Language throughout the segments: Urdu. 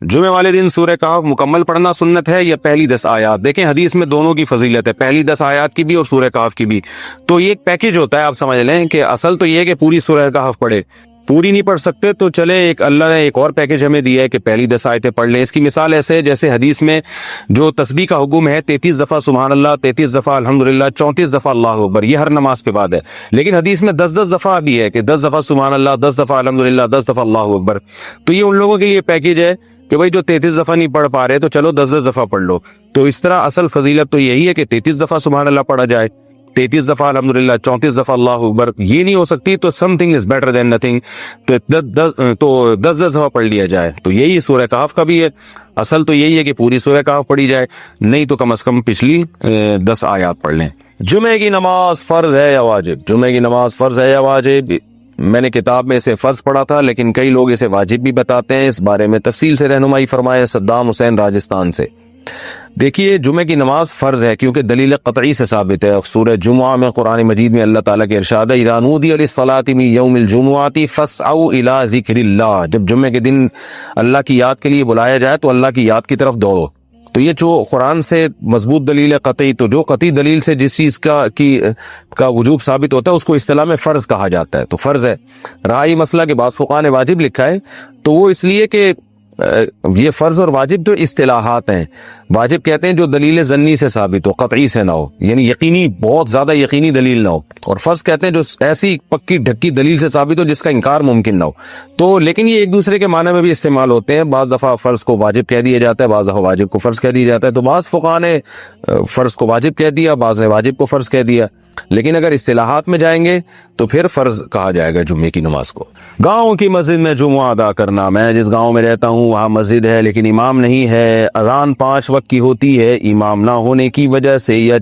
جمعے والے دن سورہ کہف مکمل پڑھنا سنت ہے یا پہلی 10 آیات؟ دیکھیں حدیث میں دونوں کی فضیلت ہے، پہلی 10 آیات کی بھی اور سورہ کہف کی بھی۔ تو یہ ایک پیکج ہوتا ہے، آپ سمجھ لیں کہ اصل تو یہ ہے کہ پوری سورہ کہف پڑھے، پوری نہیں پڑھ سکتے تو چلے ایک اللہ نے ایک اور پیکج ہمیں دیا ہے کہ پہلی 10 آیتیں پڑھ لیں۔ اس کی مثال ایسے ہے جیسے حدیث میں جو تسبیح کا حکم ہے 33 دفعہ سبحان اللہ، 33 دفعہ الحمدللہ، 34 دفعہ اللہ اکبر، یہ ہر نماز کے بعد ہے۔ لیکن حدیث میں 10 دفعہ بھی ہے کہ 10 دفعہ سبحان اللہ، 10 دفعہ الحمدللہ، 10 دفعہ اللہ اکبر۔ تو یہ ان لوگوں کے لیے پیکج ہے کہ بھائی جو 33 دفعہ نہیں پڑھ پا رہے تو چلو 10 دفعہ پڑھ لو۔ تو اس طرح اصل فضیلت تو یہی ہے کہ 33 دفعہ سبحان اللہ پڑھا جائے، 33 دفعہ الحمدللہ، 34 دفعہ اللہ اکبر۔ یہ نہیں ہو سکتی تو some thing is better than nothing, تو 10 دفعہ پڑھ لیا جائے۔ تو یہی سورہ کہف کا بھی ہے، اصل تو یہی ہے کہ پوری سورہ کہف پڑھی جائے، نہیں تو کم از کم پچھلی 10 آیات پڑھ لیں۔ جمعے کی نماز فرض ہے یا واجب؟ جمعے کی نماز فرض ہے یا واجب؟ میں نے کتاب میں اسے فرض پڑھا تھا، لیکن کئی لوگ اسے واجب بھی بتاتے ہیں۔ اس بارے میں تفصیل سے رہنمائی فرمائے صدام حسین راجستھان سے۔ دیکھیے جمعے کی نماز فرض ہے کیونکہ دلیل قطعی سے ثابت ہے۔ سورہ جمعہ میں قرآن مجید میں اللہ تعالیٰ کے ارشاد ہے اذا نودی للصلاۃ من یوم الجمعۃ فاسعوا الی ذکر اللہ، جب جمعے کے دن اللہ کی یاد کے لیے بلایا جائے تو اللہ کی یاد کی طرف دوڑو۔ تو یہ جو قرآن سے مضبوط دلیل ہے قطعی، تو جو قطعی دلیل سے جس چیز کا وجوب ثابت ہوتا ہے اس کو اصطلاح میں فرض کہا جاتا ہے، تو فرض ہے۔ رہا یہ مسئلہ کہ بعض فقہاء نے واجب لکھا ہے، تو وہ اس لیے کہ یہ فرض اور واجب جو اصطلاحات ہیں، واجب کہتے ہیں جو دلیل ظنی سے ثابت ہو، قطعی سے نہ ہو، یعنی یقینی، بہت زیادہ یقینی دلیل نہ ہو، اور فرض کہتے ہیں جو ایسی پکی ڈھکی دلیل سے ثابت ہو جس کا انکار ممکن نہ ہو۔ تو لیکن یہ ایک دوسرے کے معنی میں بھی استعمال ہوتے ہیں، بعض دفعہ فرض کو واجب کہہ دیا جاتا ہے، بعض دفعہ واجب کو فرض کہہ دیا جاتا ہے۔ تو بعض فقہاء نے فرض کو واجب کہہ دیا، بعض نے واجب کو فرض کہہ دیا، لیکن اگر اصطلاحات میں جائیں گے تو پھر فرض کہا جائے گا جمعے کی نماز کو۔ گاؤں کی مسجد میں جمعہ ادا کرنا، میں جس گاؤں میں رہتا ہوں وہاں مسجد ہے لیکن امام نہیں ہے، اذان 5 وقت کی ہوتی ہے، امام نہ ہونے کی وجہ سے یا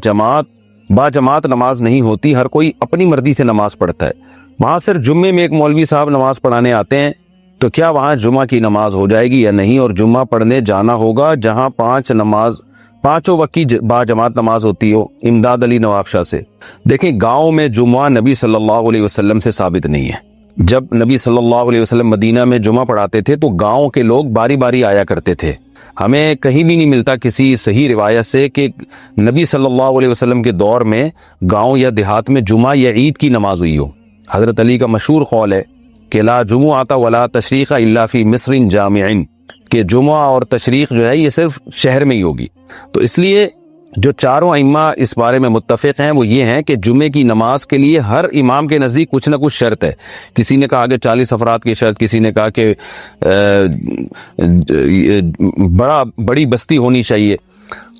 با جماعت نماز نہیں ہوتی، ہر کوئی اپنی مرضی سے نماز پڑھتا ہے، وہاں صرف جمعے میں ایک مولوی صاحب نماز پڑھانے آتے ہیں، تو کیا وہاں جمعہ کی نماز ہو جائے گی یا نہیں؟ اور جمعہ پڑھنے جانا ہوگا جہاں پانچوں وقت کی با جماعت نماز ہوتی ہو۔ امداد علی نواب شاہ سے۔ دیکھیں گاؤں میں جمعہ نبی صلی اللہ علیہ وسلم سے ثابت نہیں ہے۔ جب نبی صلی اللہ علیہ وسلم مدینہ میں جمعہ پڑھاتے تھے تو گاؤں کے لوگ باری باری آیا کرتے تھے، ہمیں کہیں بھی نہیں ملتا کسی صحیح روایت سے کہ نبی صلی اللہ علیہ وسلم کے دور میں گاؤں یا دیہات میں جمعہ یا عید کی نماز ہوئی ہو۔ حضرت علی کا مشہور قول ہے کہ لا جمعۃ ولا تشریق الا فی مصر جامع، کہ جمعہ اور تشریق جو ہے یہ صرف شہر میں ہی ہوگی۔ تو اس لیے جو چاروں ائمہ اس بارے میں متفق ہیں وہ یہ ہیں کہ جمعے کی نماز کے لیے ہر امام کے نزدیک کچھ نہ کچھ شرط ہے۔ کسی نے کہا کہ 40 افراد کی شرط، کسی نے کہا کہ بڑی بستی ہونی چاہیے۔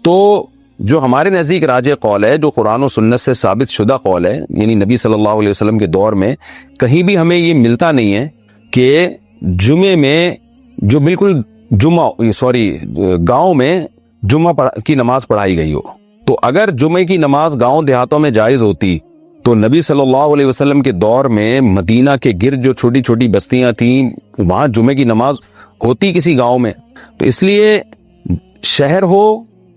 تو جو ہمارے نزدیک راجح قول ہے، جو قرآن و سنت سے ثابت شدہ قول ہے، یعنی نبی صلی اللہ علیہ وسلم کے دور میں کہیں بھی ہمیں یہ ملتا نہیں ہے کہ جمعے میں جو بالکل گاؤں میں جمعہ کی نماز پڑھائی گئی ہو۔ تو اگر جمعے کی نماز گاؤں دیہاتوں میں جائز ہوتی تو نبی صلی اللہ علیہ وسلم کے دور میں مدینہ کے گرد جو چھوٹی چھوٹی بستیاں تھیں وہاں جمعے کی نماز ہوتی کسی گاؤں میں۔ تو اس لیے شہر ہو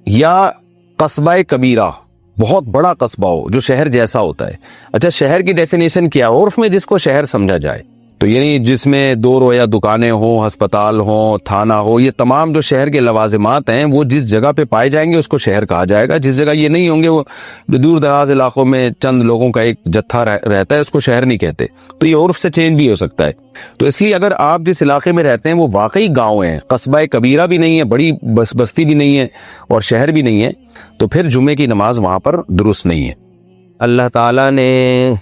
یا قصبہ کبیرہ، بہت بڑا قصبہ ہو جو شہر جیسا ہوتا ہے۔ اچھا شہر کی ڈیفینیشن کیا ہے؟ عرف میں جس کو شہر سمجھا جائے، تو یعنی جس میں 2 رویا دکانیں ہوں، ہسپتال ہوں، تھانہ ہو، یہ تمام جو شہر کے لوازمات ہیں وہ جس جگہ پہ پائے جائیں گے اس کو شہر کہا جائے گا۔ جس جگہ یہ نہیں ہوں گے، وہ دور دراز علاقوں میں چند لوگوں کا ایک جتھا رہتا ہے، اس کو شہر نہیں کہتے۔ تو یہ عرف سے چینج بھی ہو سکتا ہے۔ تو اس لیے اگر آپ جس علاقے میں رہتے ہیں وہ واقعی گاؤں ہیں، قصبہ کبیرہ بھی نہیں ہے، بڑی بستی بھی نہیں ہے اور شہر بھی نہیں ہے، تو پھر جمعے کی نماز وہاں پر درست نہیں ہے۔ اللہ تعالیٰ نے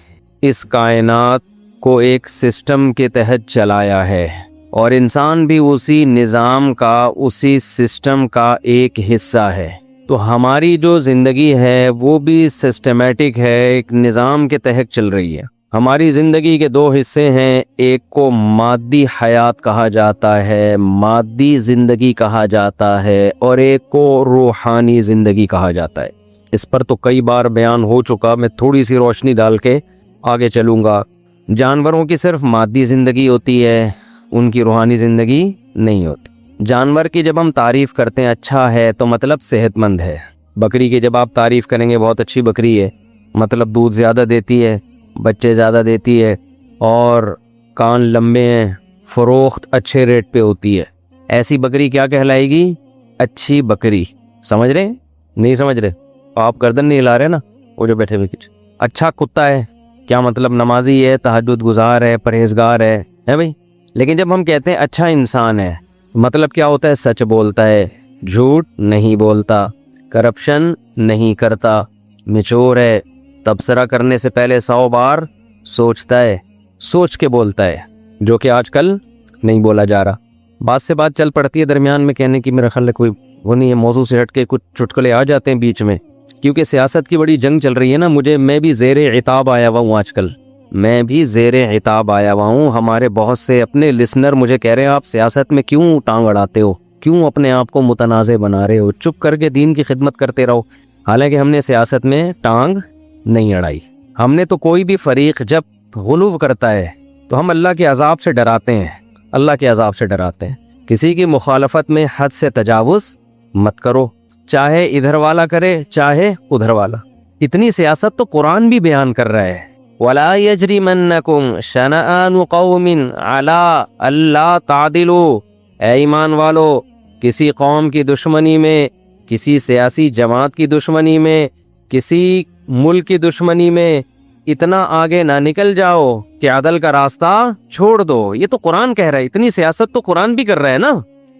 اس کائنات کو ایک سسٹم کے تحت چلایا ہے اور انسان بھی اسی نظام کا، اسی سسٹم کا ایک حصہ ہے۔ تو ہماری جو زندگی ہے وہ بھی سسٹمیٹک ہے، ایک نظام کے تحت چل رہی ہے۔ ہماری زندگی کے 2 حصے ہیں، ایک کو مادی حیات کہا جاتا ہے، مادی زندگی کہا جاتا ہے، اور ایک کو روحانی زندگی کہا جاتا ہے۔ اس پر تو کئی بار بیان ہو چکا، میں تھوڑی سی روشنی ڈال کے آگے چلوں گا۔ جانوروں کی صرف مادی زندگی ہوتی ہے، ان کی روحانی زندگی نہیں ہوتی۔ جانور کی جب ہم تعریف کرتے ہیں اچھا ہے تو مطلب صحت مند ہے۔ بکری کی جب آپ تعریف کریں گے بہت اچھی بکری ہے، مطلب دودھ زیادہ دیتی ہے، بچے زیادہ دیتی ہے اور کان لمبے ہیں، فروخت اچھے ریٹ پہ ہوتی ہے۔ ایسی بکری کیا کہلائے گی؟ اچھی بکری. سمجھ رہے ہیں؟ نہیں سمجھ رہے؟ آپ گردن نہیں ہلا رہے نا وہ جو بیٹھے ہوئے. کچھ اچھا کتا ہے کیا مطلب؟ نمازی ہے، تہجد گزار ہے، پرہیزگار ہے بھائی. لیکن جب ہم کہتے ہیں اچھا انسان ہے، مطلب کیا ہوتا ہے؟ سچ بولتا ہے، جھوٹ نہیں بولتا، کرپشن نہیں کرتا، میچور ہے، تبصرہ کرنے سے پہلے 100 بار سوچتا ہے، سوچ کے بولتا ہے، جو کہ آج کل نہیں بولا جا رہا. بات سے بات چل پڑتی ہے درمیان میں کہنے کی، میرا خیال ہے کوئی وہ نہیں ہے، موضوع سے ہٹ کے کچھ چٹکلے آ جاتے ہیں بیچ میں، کیونکہ سیاست کی بڑی جنگ چل رہی ہے نا. میں بھی زیر عتاب آیا ہوا ہوں آج کل، میں بھی زیر عتاب آیا ہوا ہوں. ہمارے بہت سے اپنے لسنر مجھے کہہ رہے ہیں آپ سیاست میں کیوں ٹانگ اڑاتے ہو، کیوں اپنے آپ کو متنازع بنا رہے ہو، چپ کر کے دین کی خدمت کرتے رہو. حالانکہ ہم نے سیاست میں ٹانگ نہیں اڑائی. ہم نے تو کوئی بھی فریق جب غلو کرتا ہے تو ہم اللہ کے عذاب سے ڈراتے ہیں، اللہ کے عذاب سے ڈراتے ہیں. کسی کی مخالفت میں حد سے تجاوز مت کرو، چاہے ادھر والا کرے چاہے ادھر والا. اتنی سیاست تو قرآن بھی بیان کر رہا ہے. وَلَا يَجْرِمَنَّكُمْ شَنَآنُ قَوْمٍ عَلَىٰ أَلَّا تَعْدِلُوا. اے ایمان والو، کسی قوم کی دشمنی میں، کسی سیاسی جماعت کی دشمنی میں، کسی ملک کی دشمنی میں اتنا آگے نہ نکل جاؤ کہ عدل کا راستہ چھوڑ دو. یہ تو قرآن کہہ رہا ہے. اتنی سیاست تو قرآن بھی کر رہا ہے نا،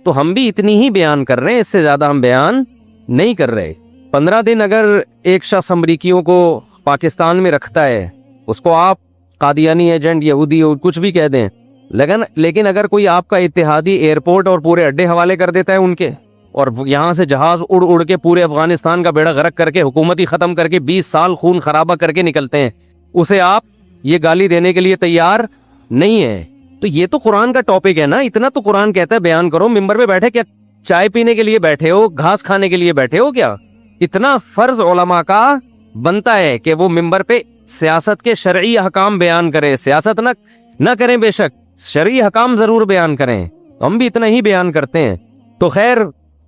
تو ہم بھی اتنی ہی بیان کر رہے ہیں، اس سے زیادہ ہم بیان نہیں کر رہے. 15 دن اگر ایک شخص امریکیوں کو پاکستان میں رکھتا ہے، اس کو آپ قادیانی ایجنٹ، یہودی کچھ بھی کہہ دیں، لیکن اگر کوئی آپ کا اتحادی ایئرپورٹ اور پورے اڈے حوالے کر دیتا ہے ان کے، اور یہاں سے جہاز اڑ کے پورے افغانستان کا بیڑا غرق کر کے، حکومت ہی ختم کر کے، 20 سال خون خرابہ کر کے نکلتے ہیں، اسے آپ یہ گالی دینے کے لیے تیار نہیں ہے. تو یہ تو قرآن کا ٹاپک ہے نا. اتنا تو قرآن کہتا ہے بیان کرو. ممبر پہ بیٹھے کیا چائے پینے کے لیے بیٹھے ہو، گھاس کھانے کے لیے بیٹھے ہو کیا؟ اتنا فرض علماء کا بنتا ہے کہ وہ ممبر پہ سیاست کے شرعی احکام بیان کریں. سیاست نہ کریں، بے شک شرعی احکام ضرور بیان کریں. ہم بھی اتنا ہی بیان کرتے ہیں. تو خیر،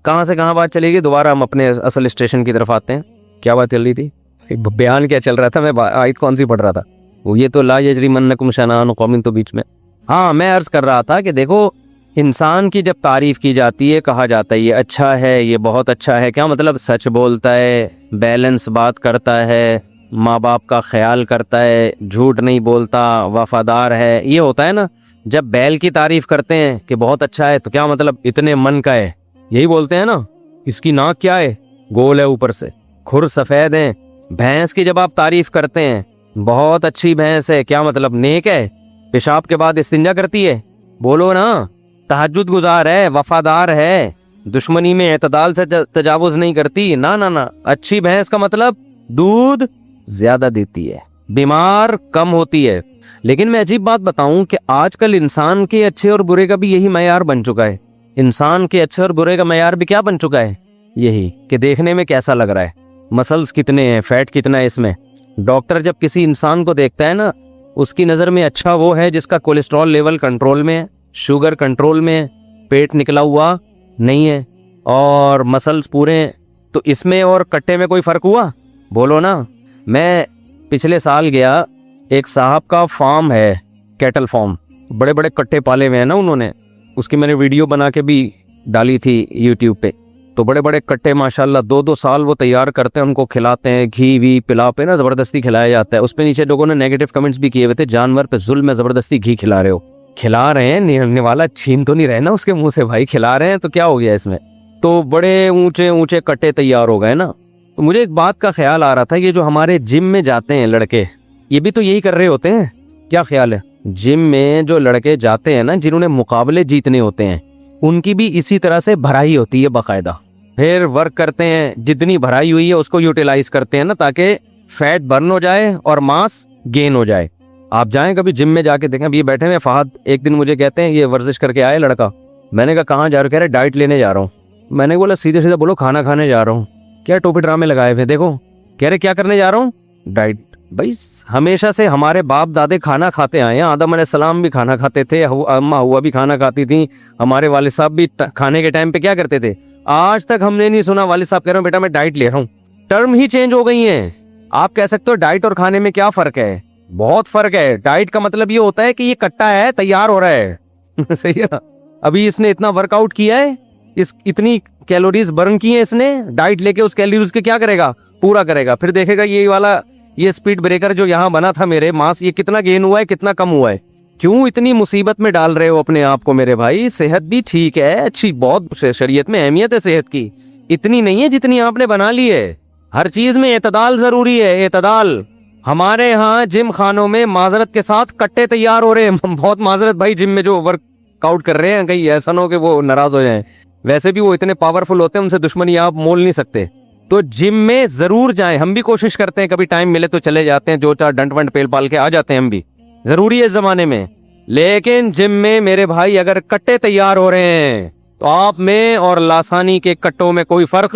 کہاں سے کہاں بات چلے گی، دوبارہ ہم اپنے اصل اسٹیشن کی طرف آتے ہیں. کیا بات چل رہی تھی؟ بیان کیا چل رہا تھا؟ میں آیت کون سی پڑھ رہا تھا؟ وہ یہ تو لا یجرمنکم شنآن قوم، تو بیچ میں ہاں میں عرض کر رہا تھا کہ دیکھو، انسان کی جب تعریف کی جاتی ہے، کہا جاتا ہے یہ اچھا ہے، یہ بہت اچھا ہے، کیا مطلب؟ سچ بولتا ہے، بیلنس بات کرتا ہے، ماں باپ کا خیال کرتا ہے، جھوٹ نہیں بولتا، وفادار ہے. یہ ہوتا ہے نا. جب بیل کی تعریف کرتے ہیں کہ بہت اچھا ہے، تو کیا مطلب؟ اتنے من کا ہے، یہی بولتے ہیں نا. اس کی ناک کیا ہے؟ گول ہے اوپر سے، کھر سفید ہیں. بھینس کی جب آپ تعریف کرتے ہیں، بہت اچھی بھینس ہے، کیا مطلب؟ نیک ہے، پیشاب کے بعد استنجا کرتی ہے، بولو نا. تہجد گزار ہے، وفادار ہے، دشمنی میں اعتدال سے تجاوز نہیں کرتی. نہ اچھی بھینس کا مطلب دودھ زیادہ دیتی ہے، بیمار کم ہوتی ہے. لیکن میں عجیب بات بتاؤں کہ آج کل انسان کے اچھے اور برے کا بھی یہی معیار بن چکا ہے. انسان کے اچھے اور برے کا معیار بھی کیا بن چکا ہے؟ یہی کہ دیکھنے میں کیسا لگ رہا ہے، مسلز کتنے ہیں، فیٹ کتنا ہے اس میں. ڈاکٹر جب کسی انسان کو دیکھتا ہے نا، اس کی نظر میں اچھا وہ ہے جس کا کولیسٹرول لیول کنٹرول میں ہے، شوگر کنٹرول میں ہے، پیٹ نکلا ہوا نہیں ہے، اور مسلز پورے ہیں. تو اس میں اور کٹے میں کوئی فرق ہوا؟ بولو نا. میں پچھلے سال گیا، ایک صاحب کا فارم ہے، کیٹل فارم، بڑے بڑے کٹے پالے ہوئے ہیں نا انہوں نے. اس کی میں نے ویڈیو بنا کے بھی ڈالی تھی یوٹیوب پہ. تو بڑے بڑے کٹے ماشاءاللہ 2 سال وہ تیار کرتے ہیں، ان کو کھلاتے ہیں، گھی وی پلا پہ نا زبردستی کھلایا جاتا ہے. اس پہ نیچے لوگوں نے نیگیٹو کمنٹس بھی کیے ہوئے تھے، جانور پہ ظلم ہے، زبردستی گھی کھلا رہے ہو. کھلا رہے ہیں، نگلنے والا چھین تو نہیں رہے نا اس کے منہ سے بھائی، کھلا رہے ہیں تو کیا ہو گیا اس میں؟ تو بڑے اونچے اونچے کٹے تیار ہو گئے نا. تو مجھے ایک بات کا خیال آ رہا تھا، یہ جو ہمارے جم میں جاتے ہیں لڑکے، یہ بھی تو یہی کر رہے ہوتے ہیں. کیا خیال ہے؟ جم میں جو لڑکے جاتے ہیں نا، جنہوں نے مقابلے جیتنے ہوتے ہیں، ان کی بھی اسی طرح سے بھرائی ہوتی ہے باقاعدہ. پھر ورک کرتے ہیں، جتنی بھرائی ہوئی ہے اس کو یوٹیلائز کرتے ہیں نا، تاکہ فیٹ برن ہو جائے اور ماس گین ہو جائے. آپ جائیں کبھی جم میں جا کے دیکھیں. اب یہ بیٹھے ہوئے فہد ایک دن مجھے کہتے ہیں یہ ورزش کر کے آئے لڑکا. میں نے کہا کہاں جا رہے؟ کہہ رہے ڈائٹ لینے جا رہا ہوں. میں نے بولا سیدھے سیدھے بولو کھانا کھانے جا رہا ہوں. کیا ٹوپی ڈرامے لگائے ہوئے دیکھو. کہہ رہے کیا کرنے جا رہا ہوں؟ ڈائٹ. بھائی ہمیشہ سے ہمارے باپ دادے کھانا کھاتے آئے ہیں. آدم علیہ السلام بھی کھانا کھاتے تھے، اماں ہوا بھی کھانا کھاتی تھیں، ہمارے والد صاحب بھی کھانے کے ٹائم پہ کیا کرتے تھے. آج تک ہم نے نہیں سنا والد صاحب کہہ رہے ہیں بیٹا میں ڈائٹ لے رہا ہوں. ٹرم ہی چینج ہو گئی ہیں. آپ کہہ سکتے ہو ڈائٹ اور کھانے میں کیا فرق ہے؟ بہت فرق ہے. ڈائٹ کا مطلب یہ ہوتا ہے کہ یہ کٹا ہے، تیار ہو رہا ہے. صحیح ہے نا. ابھی اس نے اتنا ورک آؤٹ کیا ہے, اس اتنی کیلوریز برن کی ہیں اس نے, ڈائٹ لے کے اس کیلوریز کے کیا کرے گا, پورا کرے گا. پھر دیکھے گا یہ والا یہ اسپیڈ بریکر جو یہاں بنا تھا میرے ماس, یہ کتنا گین ہوا ہے کتنا کم ہوا ہے. کیوں اتنی مصیبت میں ڈال رہے ہو اپنے آپ کو میرے بھائی؟ صحت بھی ٹھیک ہے, اچھی, بہت شریعت میں اہمیت ہے صحت کی, اتنی نہیں ہے جتنی آپ نے بنا لی ہے. ہر چیز میں اعتدال ضروری ہے, اعتدال. ہمارے ہاں جم خانوں میں معذرت کے ساتھ کٹے تیار ہو رہے ہیں. بہت معذرت بھائی, جم میں جو ورک آؤٹ کر رہے ہیں کہیں ایسا نہ ہو کہ وہ ناراض ہو جائیں. ویسے بھی وہ اتنے پاورفل ہوتے ہیں, ان سے دشمنی آپ مول نہیں سکتے. تو جم میں ضرور جائیں, ہم بھی کوشش کرتے ہیں, کبھی ٹائم ملے تو چلے جاتے ہیں, 2-4 ڈنٹ ونٹ پیل پال کے آ جاتے ہیں, ہم بھی ضروری ہے اس زمانے میں. لیکن جم میں میرے بھائی اگر کٹے تیار ہو رہے ہیں تو آپ میں اور لاسانی کے کٹوں میں کوئی فرق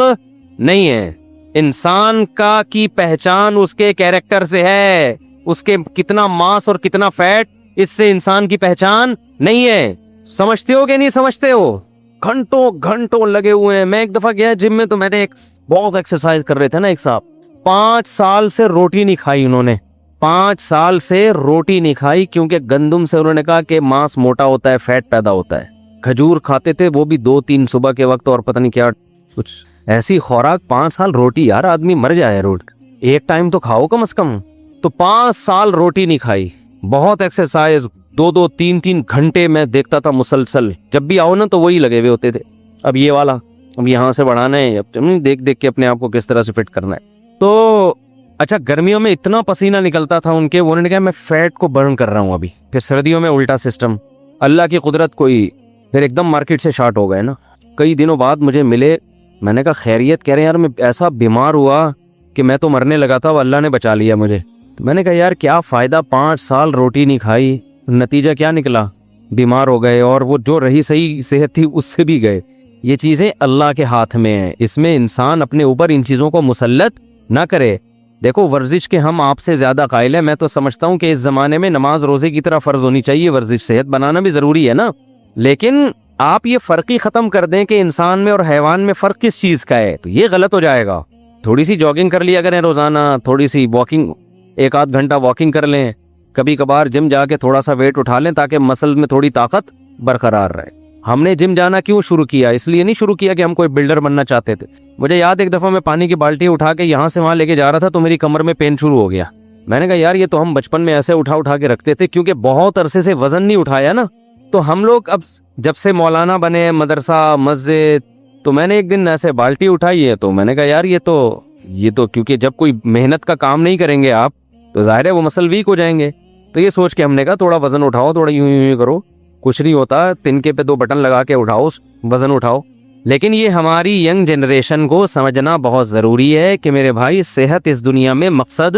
نہیں ہے. انسان کا کی پہچان اس کے کیریکٹر سے ہے, اس کے کتنا ماس اور کتنا فیٹ, اس سے انسان کی پہچان نہیں ہے. سمجھتے ہو کہ نہیں سمجھتے ہو؟ گھنٹوں گھنٹوں لگے ہوئے ہیں. میں ایک دفعہ گیا جم میں تو میں نے ایک بہت ایکسرسائز کر رہے تھے نا ایک صاحب, 5 سال سے روٹی نہیں کھائی انہوں نے, 5 سال سے روٹی نہیں کھائی, کیونکہ گندم سے انہوں نے کہا کہ ماس موٹا ہوتا ہے, فیٹ پیدا ہوتا ہے. کھجور کھاتے تھے, وہ بھی 2-3 صبح کے وقت, اور پتہ نہیں کیا کچھ ایسی خوراک. 5 سال روٹی, یار آدمی مر جائے روٹ, ایک ٹائم تو کھاؤ کم از کم. تو 5 سال روٹی نہیں کھائی, بہت ایکسرسائز, 2-2 3-3 گھنٹے میں دیکھتا تھا مسلسل. جب بھی آؤ نا تو وہی لگے ہوئے ہوتے تھے, اب یہ والا, اب یہاں سے بڑھانا ہے, اب دیکھ دیکھ کے اپنے آپ کو کس طرح سے فٹ کرنا ہے. تو اچھا, گرمیوں میں اتنا پسینہ نکلتا تھا ان کے, انہوں نے کہا میں فیٹ کو برن کر رہا ہوں ابھی. پھر سردیوں میں الٹا سسٹم, اللہ کی قدرت کوئی, پھر ایک دم مارکیٹ سے شارٹ ہو گئے نا. کئی دنوں بعد مجھے ملے, میں نے کہا خیریت؟ کہہ رہے ہیں یار میں ایسا بیمار ہوا کہ میں تو مرنے لگا تھا, وہ اللہ نے بچا لیا مجھے. تو میں نے کہا یار کیا فائدہ, 5 سال روٹی نہیں کھائی, نتیجہ کیا نکلا؟ بیمار ہو گئے, اور وہ جو رہی صحیح صحت تھی اس سے بھی گئے. یہ چیزیں اللہ کے ہاتھ میں ہیں, اس میں انسان اپنے اوپر ان چیزوں کو مسلط نہ کرے. دیکھو ورزش کے ہم آپ سے زیادہ قائل ہیں. میں تو سمجھتا ہوں کہ اس زمانے میں نماز روزے کی طرح فرض ہونی چاہیے ورزش, صحت بنانا بھی ضروری ہے نا. لیکن آپ یہ فرق ہی ختم کر دیں کہ انسان میں اور حیوان میں فرق کس چیز کا ہے, تو یہ غلط ہو جائے گا. تھوڑی سی جاگنگ کر لیا کریں روزانہ, تھوڑی سی واکنگ, 1-8 گھنٹہ واکنگ کر لیں, کبھی کبھار جم جا کے تھوڑا سا ویٹ اٹھا لیں تاکہ مسل میں تھوڑی طاقت برقرار رہے. ہم نے جم جانا کیوں شروع کیا؟ اس لیے نہیں شروع کیا کہ ہم کوئی بلڈر بننا چاہتے تھے. مجھے یاد ایک دفعہ میں پانی کی بالٹی اٹھا کے یہاں سے وہاں لے کے جا رہا تھا تو میری کمر میں پین شروع ہو گیا. میں نے کہا یار یہ تو ہم بچپن میں ایسے اٹھا کے رکھتے تھے, کیونکہ بہت عرصے سے وزن نہیں اٹھایا نا. تو ہم لوگ اب جب سے مولانا بنے, مدرسہ, مسجد, تو میں نے ایک دن ایسے بالٹی اٹھائی ہے, تو میں نے کہا یار یہ تو کیونکہ جب کوئی محنت کا کام نہیں کریں گے آپ تو ظاہر ہے وہ مسل ویک ہو جائیں گے. تو یہ سوچ کے ہم نے کہا تھوڑا وزن اٹھاؤ, تھوڑا یوں کرو, کچھ نہیں ہوتا, تنکے پہ 2 بٹن لگا کے اٹھاؤ, وزن اٹھاؤ. لیکن یہ ہماری ینگ جنریشن کو سمجھنا بہت ضروری ہے کہ میرے بھائی صحت اس دنیا میں مقصد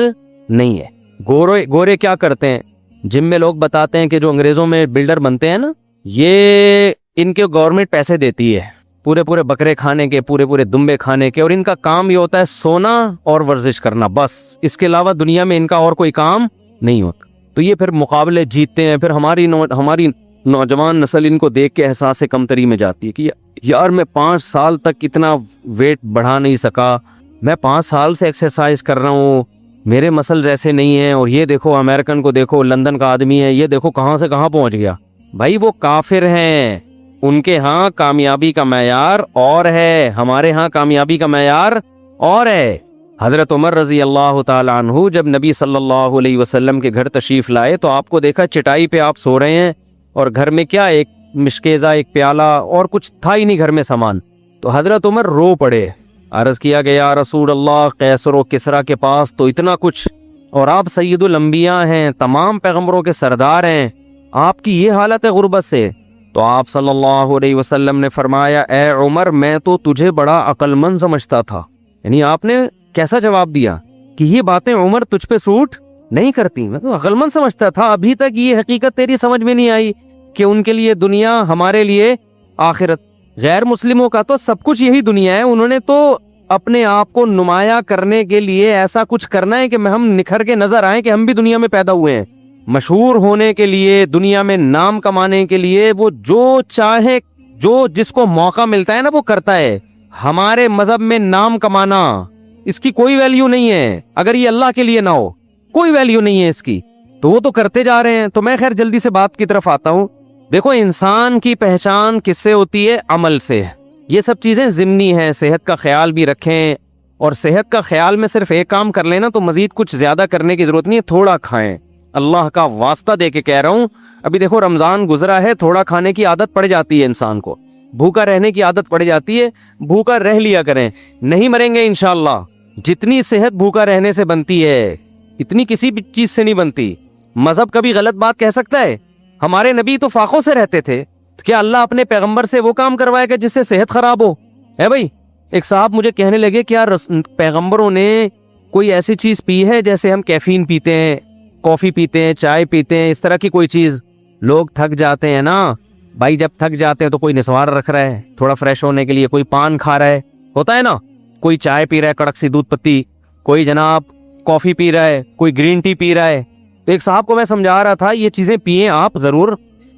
نہیں ہے. گورے کیا کرتے ہیں, جم میں لوگ بتاتے ہیں کہ جو انگریزوں میں بلڈر بنتے ہیں نا, یہ ان کے گورنمنٹ پیسے دیتی ہے پورے بکرے کھانے کے, پورے دمبے کھانے کے, اور ان کا کام یہ ہوتا ہے سونا اور ورزش کرنا, بس. اس کے علاوہ دنیا میں ان کا اور کوئی کام نہیں ہوتا. تو یہ پھر مقابلے جیتتے ہیں, پھر ہماری نوجوان نسل ان کو دیکھ کے احساس کمتری میں جاتی ہے کہ یار میں 5 سال تک اتنا ویٹ بڑھا نہیں سکا, میں 5 سال سے ایکسرسائز کر رہا ہوں, میرے مسلز ایسے نہیں ہیں, اور یہ دیکھو امریکن کو دیکھو, لندن کا آدمی ہے, یہ دیکھو کہاں سے کہاں پہنچ گیا. بھائی وہ کافر ہیں, ان کے ہاں کامیابی کا معیار اور ہے, ہمارے ہاں کامیابی کا معیار اور ہے. حضرت عمر رضی اللہ تعالی عنہ جب نبی صلی اللہ علیہ وسلم کے گھر تشریف لائے تو آپ کو دیکھا چٹائی پہ آپ سو رہے ہیں, اور گھر میں کیا, ایک مشکیزہ, ایک پیالہ, اور کچھ تھا ہی نہیں گھر میں سامان. تو حضرت عمر رو پڑے, عرض کیا گیا رسول اللہ, قیصر و کسریٰ کے پاس تو اتنا کچھ, اور آپ سید الانبیاء ہیں, تمام پیغمبروں کے سردار ہیں, آپ کی یہ حالت ہے غربت سے. تو آپ صلی اللہ علیہ وسلم نے فرمایا اے عمر میں تو تجھے بڑا عقل مند سمجھتا تھا. یعنی آپ نے کیسا جواب دیا کہ یہ باتیں عمر تجھ پہ سوٹ نہیں کرتی, میں تو عقل مند سمجھتا تھا. ابھی تک یہ حقیقت تیری سمجھ میں نہیں آئی کہ ان کے لیے دنیا, ہمارے لیے آخرت. غیر مسلموں کا تو سب کچھ یہی دنیا ہے, انہوں نے تو اپنے آپ کو نمایاں کرنے کے لیے ایسا کچھ کرنا ہے کہ ہم نکھر کے نظر آئیں کہ ہم بھی دنیا میں پیدا ہوئے ہیں. مشہور ہونے کے لیے, دنیا میں نام کمانے کے لیے وہ جو چاہے, جو جس کو موقع ملتا ہے نا وہ کرتا ہے. ہمارے مذہب میں نام کمانا, اس کی کوئی ویلیو نہیں ہے اگر یہ اللہ کے لیے نہ ہو, کوئی ویلیو نہیں ہے اس کی, تو وہ تو کرتے جا رہے ہیں. تو میں خیر جلدی سے بات کی طرف آتا ہوں. دیکھو انسان کی پہچان کس سے ہوتی ہے؟ عمل سے. یہ سب چیزیں ضمنی ہیں. صحت کا خیال بھی رکھیں, اور صحت کا خیال میں صرف ایک کام کر لینا تو مزید کچھ زیادہ کرنے کی ضرورت نہیں ہے. تھوڑا کھائیں, اللہ کا واسطہ دے کے کہہ رہا ہوں. ابھی دیکھو رمضان گزرا ہے, تھوڑا کھانے کی عادت پڑ جاتی ہے انسان کو, بھوکا رہنے کی عادت پڑ جاتی ہے. بھوکا رہ لیا کریں, نہیں مریں گے انشاءاللہ. جتنی صحت بھوکا رہنے سے بنتی ہے اتنی کسی بھی چیز سے نہیں بنتی. مذہب کبھی غلط بات کہہ سکتا ہے؟ ہمارے نبی تو فاقوں سے رہتے تھے, کیا اللہ اپنے پیغمبر سے وہ کام کروائے گا جس سے صحت خراب ہو؟ ہے بھائی. ایک صاحب مجھے کہنے لگے کیا پیغمبروں نے کوئی ایسی چیز پی ہے جیسے ہم کیفین پیتے ہیں, کافی پیتے ہیں, چائے پیتے ہیں, اس طرح کی کوئی چیز؟ لوگ تھک جاتے ہیں نا بھائی, جب تھک جاتے ہیں تو کوئی نسوار رکھ رہا ہے تھوڑا فریش ہونے کے لیے, کوئی پان کھا رہا ہے, ہوتا ہے نا, کوئی چائے پی رہا ہے کڑک سی دودھ پتی, کوئی جناب کافی پی رہا ہے, کوئی گرین ٹی پی رہا ہے. تو ایک صاحب کو میں سمجھا رہا تھا یہ چیزیں پئیں آپ ضرور,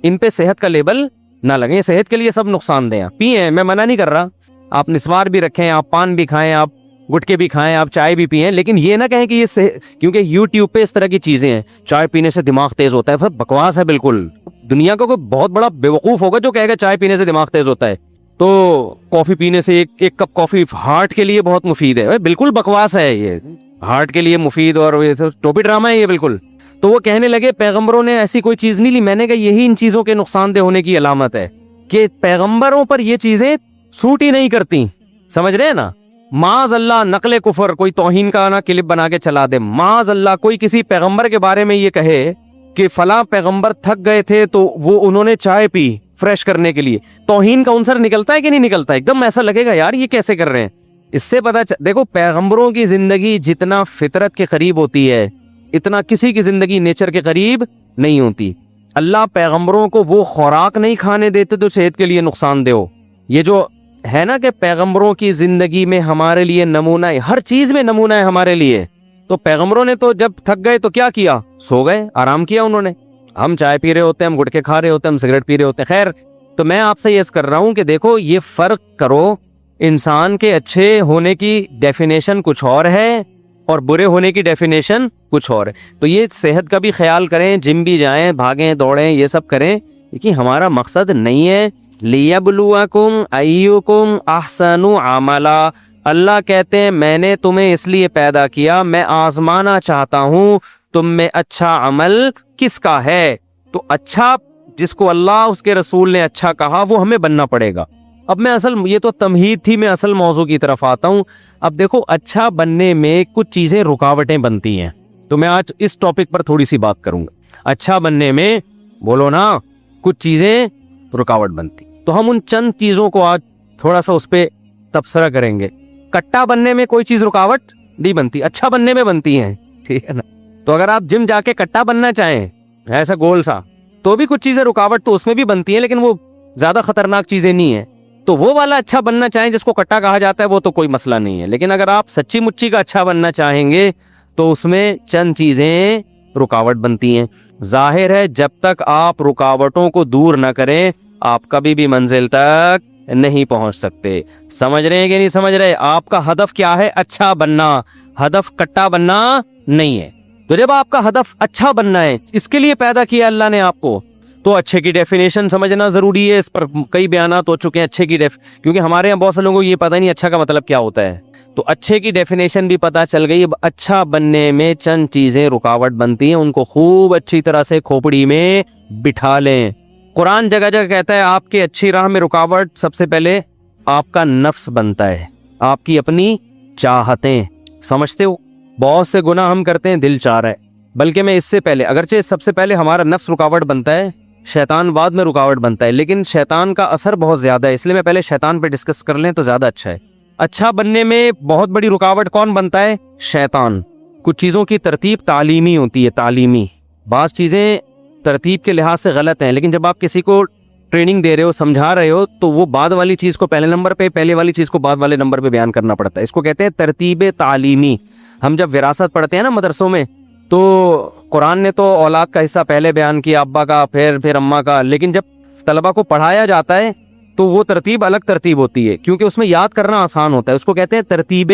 ان پہ صحت کا لیبل نہ لگیں, صحت کے لیے سب نقصان دہ ہیں. پئیں, میں منع نہیں کر رہا, آپ نسوار بھی رکھیں, آپ پان بھی کھائیں, آپ گٹکے بھی کھائیں, آپ چائے بھی پئیں, لیکن یہ نہ کہیں کہ یہ کیونکہ یوٹیوب پہ اس طرح کی چیزیں ہیں, چائے پینے سے دماغ تیز ہوتا ہے. بکواس ہے بالکل. دنیا کا کوئی بہت بڑا بیوقوف ہوگا جو کہے گا چائے پینے سے دماغ تیز ہوتا ہے. تو کافی پینے سے ایک کپ کافی ہارٹ کے لیے بہت مفید ہے. بالکل بکواس ہے یہ, ہارٹ کے لیے مفید اور ٹوپی ڈرامہ ہے یہ بالکل. تو وہ کہنے لگے پیغمبروں نے ایسی کوئی چیز نہیں لی. میں نے کہا یہی ان چیزوں کے نقصان دہ ہونے کی علامت ہے کہ پیغمبروں پر یہ چیزیں سوٹ ہی نہیں کرتی. سمجھ رہے ہیں نا؟ معاذ اللہ نقل کفر, کوئی توہین کا نا کلپ بنا کے چلا دے. معاذ اللہ کوئی کسی پیغمبر کے بارے میں یہ کہے کہ فلاں پیغمبر تھک گئے تھے تو وہ انہوں نے چائے پی فریش کرنے کے لیے, توہین کا عنصر نکلتا ہے کہ نہیں نکلتا؟ ایک دم ایسا لگے گا یار یہ کیسے کر رہے ہیں. اس سے دیکھو پیغمبروں کی زندگی جتنا فطرت کے قریب ہوتی ہے اتنا کسی کی زندگی نیچر کے قریب نہیں ہوتی. اللہ پیغمبروں کو وہ خوراک نہیں کھانے دیتے تو صحت کے لیے نقصان دہ ہو. یہ جو ہے نا کہ پیغمبروں کی زندگی میں ہمارے لیے نمونہ ہے, ہر چیز میں نمونہ ہے ہمارے لیے. تو پیغمبروں نے تو جب تھک گئے تو کیا کیا؟ سو گئے, آرام کیا انہوں نے. ہم چائے پی رہے ہوتے ہیں, ہم گٹکے کھا رہے ہوتے ہیں, ہم سگریٹ پی رہے ہوتے ہیں. خیر, تو میں آپ سے یہ کر رہا ہوں کہ دیکھو یہ فرق کرو, انسان کے اچھے ہونے کی ڈیفینیشن کچھ اور ہے اور برے ہونے کی ڈیفینیشن کچھ اور ہے. تو یہ صحت کا بھی خیال کریں, جم بھی جائیں, بھاگیں دوڑیں, یہ سب کریں, لیکن ہمارا مقصد نہیں ہے لیبلوکم ایکم احسن عملا. اللہ کہتے ہیں میں نے تمہیں اس لیے پیدا کیا, میں آزمانا چاہتا ہوں تم میں اچھا عمل کس کا ہے. تو اچھا جس کو اللہ اس کے رسول نے اچھا کہا وہ ہمیں بننا پڑے گا. اب میں یہ تو تمہید تھی, میں اصل موضوع کی طرف آتا ہوں. اب دیکھو اچھا بننے میں کچھ چیزیں رکاوٹیں بنتی ہیں, تو میں آج اس ٹاپک پر تھوڑی سی بات کروں گا. اچھا بننے میں بولو نا کچھ چیزیں رکاوٹ بنتی, تو ہم ان چند چیزوں کو آج تھوڑا سا اس پہ تبصرہ کریں گے. کٹا بننے میں کوئی چیز رکاوٹ نہیں بنتی, اچھا بننے میں بنتی ہیں, ٹھیک ہے نا. تو اگر آپ جم جا کے کٹا بننا چاہیں ایسا گول سا, تو بھی کچھ چیزیں رکاوٹ تو اس میں بھی بنتی ہیں, لیکن وہ زیادہ خطرناک چیزیں نہیں ہیں. تو وہ والا اچھا بننا چاہیں جس کو کٹا کہا جاتا ہے وہ تو کوئی مسئلہ نہیں ہے. لیکن اگر آپ سچی مچی کا اچھا بننا چاہیں گے تو اس میں چند چیزیں رکاوٹ بنتی ہیں. ظاہر ہے جب تک آپ رکاوٹوں کو دور نہ کریں آپ کبھی بھی منزل تک نہیں پہنچ سکتے. سمجھ رہے ہیں کہ نہیں سمجھ رہے؟ آپ کا ہدف کیا ہے؟ اچھا بننا, ہدف کٹا بننا نہیں ہے. تو جب آپ کا ہدف اچھا بننا ہے, اس کے لیے پیدا کیا اللہ نے آپ کو, تو اچھے کی ڈیفینیشن سمجھنا ضروری ہے. اس پر کئی بیانات ہو چکے ہیں اچھے کی کیونکہ ہمارے یہاں بہت سے لوگوں کو یہ پتہ نہیں اچھا کا مطلب کیا ہوتا ہے. تو اچھے کی ڈیفینیشن بھی پتہ چل گئی. اب اچھا بننے میں چند چیزیں رکاوٹ بنتی ہیں, ان کو خوب اچھی طرح سے کھوپڑی میں بٹھا لیں. قرآن جگہ جگہ کہتا ہے آپ کے اچھی راہ میں رکاوٹ سب سے پہلے آپ کا نفس بنتا ہے, آپ کی اپنی چاہتیں. سمجھتے ہو بہت سے گناہ ہم کرتے ہیں دل چاہ رہا ہے, بلکہ میں اس سے پہلے اگرچہ سب سے پہلے ہمارا نفس رکاوٹ بنتا ہے, شیطان بعد میں رکاوٹ بنتا ہے, لیکن شیطان کا اثر بہت زیادہ ہے, اس لیے میں پہلے شیطان پہ ڈسکس کر لیں تو زیادہ اچھا ہے. اچھا بننے میں بہت بڑی رکاوٹ کون بنتا ہے؟ شیطان. کچھ چیزوں کی ترتیب تعلیمی ہوتی ہے, تعلیمی. بعض چیزیں ترتیب کے لحاظ سے غلط ہیں, لیکن جب آپ کسی کو ٹریننگ دے رہے ہو, سمجھا رہے ہو, تو وہ بعد والی چیز کو پہلے نمبر پہ, پہلے والی چیز کو بعد والے نمبر پہ بیان کرنا پڑتا ہے. اس کو کہتے ہیں ترتیب تعلیمی. ہم جب وراثت پڑھتے ہیں نا مدرسوں میں, تو قرآن نے تو اولاد کا حصہ پہلے بیان کیا, ابا کا, پھر اماں کا, لیکن جب طلبہ کو پڑھایا جاتا ہے تو وہ ترتیب الگ ترتیب ہوتی ہے, کیونکہ اس میں یاد کرنا آسان ہوتا ہے. اس کو کہتے ہیں ترتیب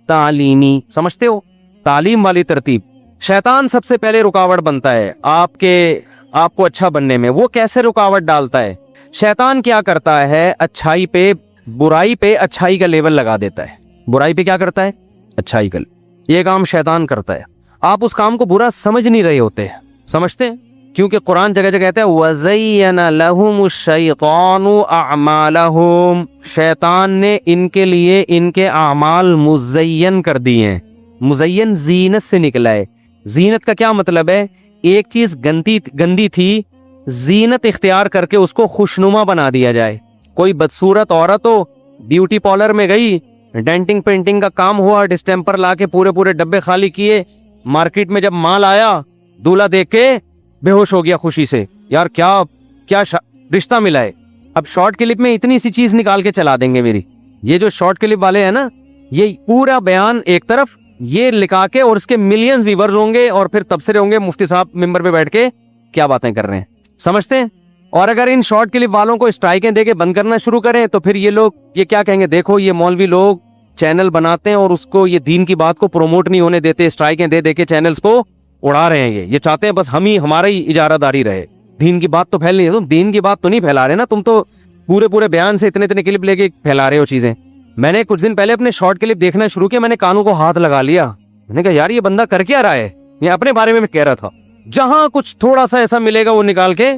تعلیمی. سمجھتے ہو؟ تعلیم والی ترتیب. شیطان سب سے پہلے رکاوٹ بنتا ہے آپ کے آپ کو اچھا بننے میں، وہ کیسے رکاوٹ ڈالتا ہے؟ شیطان کیا کرتا ہے، اچھائی پہ برائی پہ اچھائی کا لیبل لگا دیتا ہے، برائی پہ کیا کرتا ہے، اچھائی کا، یہ کام شیطان کرتا ہے، آپ اس کام کو برا سمجھ نہیں رہے ہوتے، سمجھتے ہیں؟ کیونکہ قرآن جگہ جگہ کہتا ہے وَزَيَّنَ لَهُمُ الشَّيْطَانُ أَعْمَالَهُمْ، شیطان نے ان کے لیے ان کے اعمال مزین کر دیے ہیں۔ مزین زینت سے نکلا ہے۔ زینت کا کیا مطلب ہے؟ ایک چیز گندی تھی، زینت اختیار کر کے اس کو خوشنما بنا دیا جائے۔ کوئی بدصورت عورت ہو، بیوٹی پارلر میں گئی، ڈینٹنگ پینٹنگ کا کام ہوا، ڈسٹیمپر لا کے پورے ڈبے خالی کیے، مارکیٹ میں جب مال آیا، دولہا دیکھ کے بے ہوش ہو گیا خوشی سے، یار کیا رشتہ ملا ہے۔ اب شارٹ کلپ میں اتنی سی چیز نکال کے چلا دیں گے میری، یہ جو شارٹ کلپ والے ہیں نا، یہ پورا بیان ایک طرف یہ لکھا کے، اور اس کے ملین ویورز ہوں گے، اور پھر تبصرے ہوں گے، مفتی صاحب ممبر پہ بیٹھ کے کیا باتیں کر رہے ہیں، سمجھتے ہیں؟ اور اگر ان شارٹ کلپ والوں کو اسٹرائکیں دے کے بند کرنا شروع کریں تو پھر یہ لوگ یہ کیا کہیں گے، دیکھو یہ مولوی لوگ چینل بناتے ہیں اور اس کو یہ دین کی بات کو پروموٹ نہیں ہونے دیتے، اسٹرائکیں دے کے چینلز کو اڑا رہے ہیں، یہ چاہتے ہیں بس ہمارا ہی اجارہ داری رہے، دین کی بات تو پھیل نہیں ہے، تم دین کی بات تو نہیں پھیلا رہے نا، تم تو پورے بیان سے اتنے کلپ لے کے پھیلا رہے ہو چیزیں۔ میں نے کچھ دن پہلے اپنے شارٹ کلپ دیکھنا شروع کیا، میں نے کانوں کو ہاتھ لگا لیا، میں نے کہا یار یہ بندہ کر کیا رہا ہے، یہ اپنے بارے میں کہہ رہا تھا، جہاں کچھ تھوڑا سا ایسا ملے گا وہ نکال کے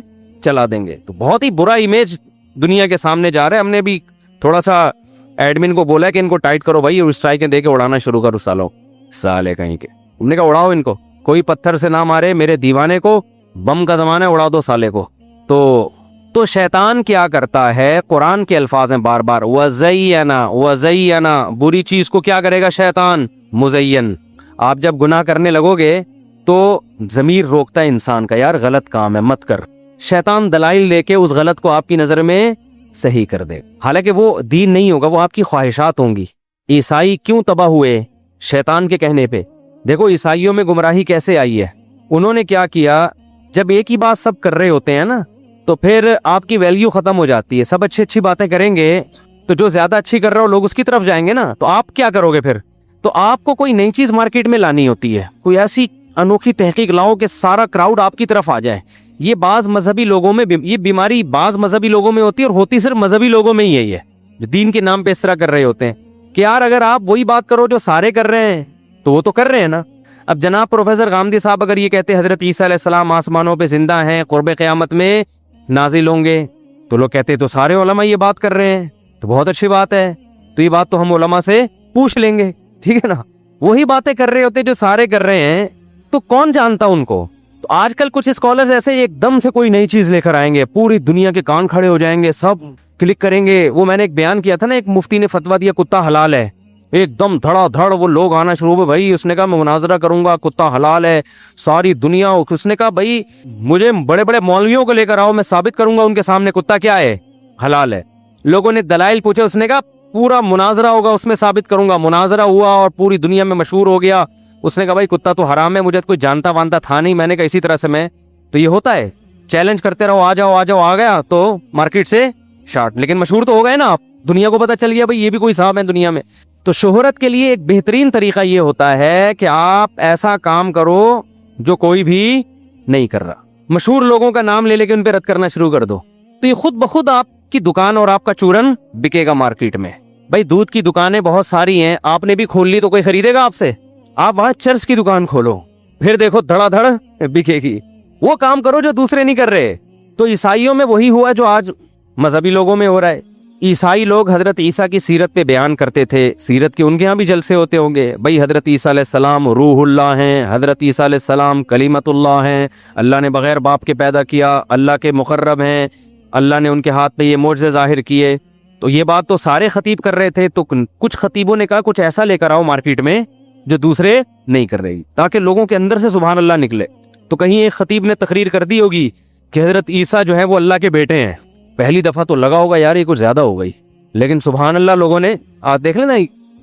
چلا دیں گے، تو بہت ہی برا امیج دنیا کے سامنے جا رہا ہے۔ ہم نے بھی تھوڑا سا ایڈمن کو بولا کہ ان کو ٹائٹ کرو بھائی، اور اسٹرائکیں دے کے اڑانا شروع کرو، سالے کہیں کے، ہم نے کہا اڑاؤ ان کو، کوئی پتھر سے نہ مارے میرے دیوانے کو، بم کا زمانہ ہے، اڑا دو سالے کو۔ تو شیطان کیا کرتا ہے، قرآن کے الفاظ ہیں بار بار، وَزَيَّنَ، بری چیز کو کیا کرے گا شیطان، مزین۔ آپ جب گناہ کرنے لگو گے تو ضمیر روکتا ہے انسان کا، یار غلط کام ہے مت کر، شیطان دلائل دے کے اس غلط کو آپ کی نظر میں صحیح کر دے، حالانکہ وہ دین نہیں ہوگا، وہ آپ کی خواہشات ہوں گی۔ عیسائی کیوں تباہ ہوئے؟ شیطان کے کہنے پہ۔ دیکھو عیسائیوں میں گمراہی کیسے آئی ہے، انہوں نے کیا کیا، جب ایک ہی بات سب کر رہے ہوتے ہیں نا تو پھر آپ کی ویلیو ختم ہو جاتی ہے، سب اچھی باتیں کریں گے تو جو زیادہ اچھی کر رہا ہو لوگ اس کی طرف جائیں گے نا، تو آپ کیا کرو گے پھر؟ تو آپ کو کوئی نئی چیز مارکیٹ میں لانی ہوتی ہے، کوئی ایسی انوکھی تحقیق لاؤ کہ سارا کراؤڈ آپ کی طرف آ جائے۔ یہ بعض مذہبی لوگوں میں، یہ بیماری بعض مذہبی لوگوں میں ہوتی ہے، اور ہوتی صرف مذہبی لوگوں میں ہی ہے، جو دین کے نام پہ اس طرح کر رہے ہوتے ہیں کہ یار اگر آپ وہی بات کرو جو سارے کر رہے ہیں تو وہ تو کر رہے ہیں نا۔ اب جناب پروفیسر غامدی صاحب اگر یہ کہتے حضرت عیسیٰ علیہ السلام آسمانوں پہ زندہ ہیں، قرب قیامت میں نازل ہوں گے، تو لوگ کہتے تو سارے علماء یہ بات کر رہے ہیں، تو بہت اچھی بات ہے، تو یہ بات تو ہم علماء سے پوچھ لیں گے، ٹھیک ہے نا؟ وہی باتیں کر رہے ہوتے جو سارے کر رہے ہیں، تو کون جانتا ان کو؟ تو آج کل کچھ اسکالرز ایسے ایک دم سے کوئی نئی چیز لے کر آئیں گے، پوری دنیا کے کان کھڑے ہو جائیں گے، سب کلک کریں گے۔ وہ میں نے ایک بیان کیا تھا نا، ایک مفتی نے فتویٰ دیا کتا حلال ہے، ایک دم دھڑا دھڑ وہ لوگ آنا شروع ہوئے، بھائی اس نے کہا میں مناظرہ کروں گا، کتا حلال ہے، ساری دنیا، اس نے کہا بھائی مجھے بڑے مولویوں کو لے کر آؤ، میں ثابت کروں گا ان کے سامنے کتا کیا ہے، حلال ہے۔ لوگوں نے دلائل پوچھے، اس نے کہا پورا مناظرہ ہوگا، اس میں ثابت کروں گا۔ مناظرہ ہوا اور پوری دنیا میں مشہور ہو گیا۔ اس نے کہا بھائی کتا تو حرام ہے، مجھے کوئی جانتا وانتا تھا نہیں، میں نے کہا اسی طرح سے میں تو یہ ہوتا ہے، چیلنج کرتے رہو، آ جاؤ، آ گیا تو مارکیٹ سے شارٹ، لیکن مشہور تو ہو گئے نا آپ، دنیا کو پتا چل گیا بھائی یہ بھی کوئی صاحب ہے دنیا میں۔ تو شہرت کے لیے ایک بہترین طریقہ یہ ہوتا ہے کہ آپ ایسا کام کرو جو کوئی بھی نہیں کر رہا، مشہور لوگوں کا نام لے کے ان پہ رد کرنا شروع کر دو، تو یہ خود بخود آپ کی دکان اور آپ کا چورن بکے گا مارکیٹ میں۔ بھائی دودھ کی دکانیں بہت ساری ہیں، آپ نے بھی کھول لی تو کوئی خریدے گا آپ سے؟ آپ وہاں چرس کی دکان کھولو، پھر دیکھو دھڑا دھڑ بکے گی۔ وہ کام کرو جو دوسرے نہیں کر رہے۔ تو عیسائیوں میں وہی ہوا جو آج مذہبی لوگوں میں ہو رہا ہے۔ عیسائی لوگ حضرت عیسیٰ کی سیرت پہ بیان کرتے تھے، سیرت کے ان کے ہاں بھی جلسے ہوتے ہوں گے، بھائی حضرت عیسیٰ علیہ السلام روح اللہ ہیں، حضرت عیسیٰ علیہ السلام کلیمت اللہ ہیں، اللہ نے بغیر باپ کے پیدا کیا، اللہ کے مقرب ہیں، اللہ نے ان کے ہاتھ پہ یہ معجزے ظاہر کیے۔ تو یہ بات تو سارے خطیب کر رہے تھے، تو کچھ خطیبوں نے کہا کچھ ایسا لے کر آؤ مارکیٹ میں جو دوسرے نہیں کر رہی، تاکہ لوگوں کے اندر سے سبحان اللہ نکلے۔ تو کہیں ایک خطیب نے تقریر کر دی ہوگی کہ حضرت عیسیٰ جو ہے وہ اللہ کے بیٹے ہیں، پہلی دفعہ تو لگا ہوگا یار یہ کچھ زیادہ ہو گئی، لیکن سبحان اللہ لوگوں نے آج دیکھ لینا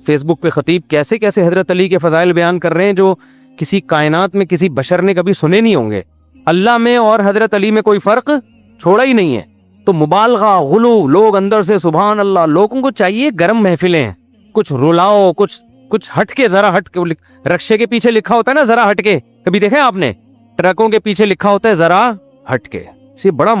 فیس بک پہ خطیب کیسے کیسے حضرت علی کے فضائل بیان کر رہے ہیں جو کسی کائنات میں کسی بشر نے کبھی سنے نہیں ہوں گے۔ اللہ میں اور حضرت علی میں کوئی فرق چھوڑا ہی نہیں ہے۔ تو مبالغہ، غلو، لوگ اندر سے سبحان اللہ، لوگوں کو چاہیے گرم محفلیں، کچھ رلاؤ، کچھ ہٹ کے، ذرا ہٹ کے، رکشے کے پیچھے لکھا ہوتا ہے نا ذرا ہٹ کے، کبھی دیکھیں آپ نے ٹرکوں کے پیچھے لکھا ہوتا ہے ذرا ہٹ کے. یہ بڑا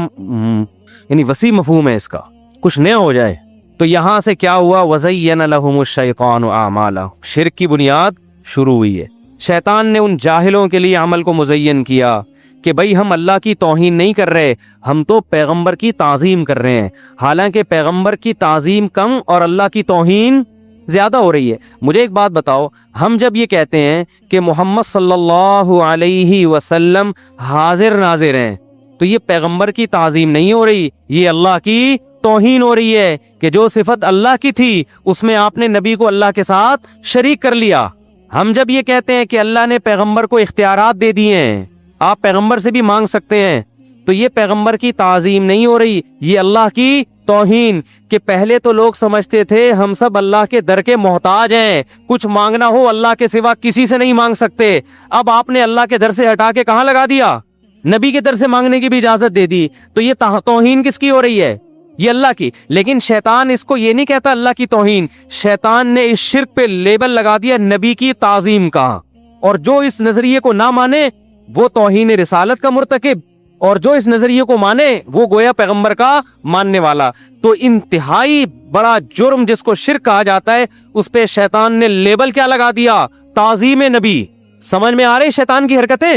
یعنی وسیع مفہوم ہے اس کا, کچھ نیا ہو جائے. تو یہاں سے کیا ہوا؟ وَزَيَّنَ لَهُمُ الشَّيْطَانُ أَعْمَالَهُمْ. شرک کی بنیاد شروع ہوئی ہے. شیطان نے ان جاہلوں کے لیے عمل کو مزین کیا کہ بھئی ہم اللہ کی توہین نہیں کر رہے, ہم تو پیغمبر کی تعظیم کر رہے ہیں. حالانکہ پیغمبر کی تعظیم کم اور اللہ کی توہین زیادہ ہو رہی ہے. مجھے ایک بات بتاؤ, ہم جب یہ کہتے ہیں کہ محمد صلی اللہ علیہ وسلم حاضر ناظر ہیں, تو یہ پیغمبر کی تعظیم نہیں ہو رہی, یہ اللہ کی توہین ہو رہی ہے کہ جو صفت اللہ کی تھی اس میں آپ نے نبی کو اللہ کے ساتھ شریک کر لیا. ہم جب یہ کہتے ہیں کہ اللہ نے پیغمبر کو اختیارات دے دیے ہیں, آپ پیغمبر سے بھی مانگ سکتے ہیں, تو یہ پیغمبر کی تعظیم نہیں ہو رہی, یہ اللہ کی توہین. کہ پہلے تو لوگ سمجھتے تھے ہم سب اللہ کے در کے محتاج ہیں, کچھ مانگنا ہو اللہ کے سوا کسی سے نہیں مانگ سکتے. اب آپ نے اللہ کے در سے ہٹا کے کہاں لگا دیا؟ نبی کے در سے مانگنے کی بھی اجازت دے دی. تو یہ توہین کس کی ہو رہی ہے؟ یہ اللہ کی. لیکن شیطان اس کو یہ نہیں کہتا اللہ کی توہین, شیطان نے اس شرک پہ لیبل لگا دیا نبی کی تعظیم کا, اور جو اس نظریے کو نہ مانے وہ توہین رسالت کا مرتکب, اور جو اس نظریے کو مانے وہ گویا پیغمبر کا ماننے والا. تو انتہائی بڑا جرم جس کو شرک کہا جاتا ہے, اس پہ شیطان نے لیبل کیا لگا دیا؟ تعظیم نبی. سمجھ میں آ رہی شیطان کی حرکتیں؟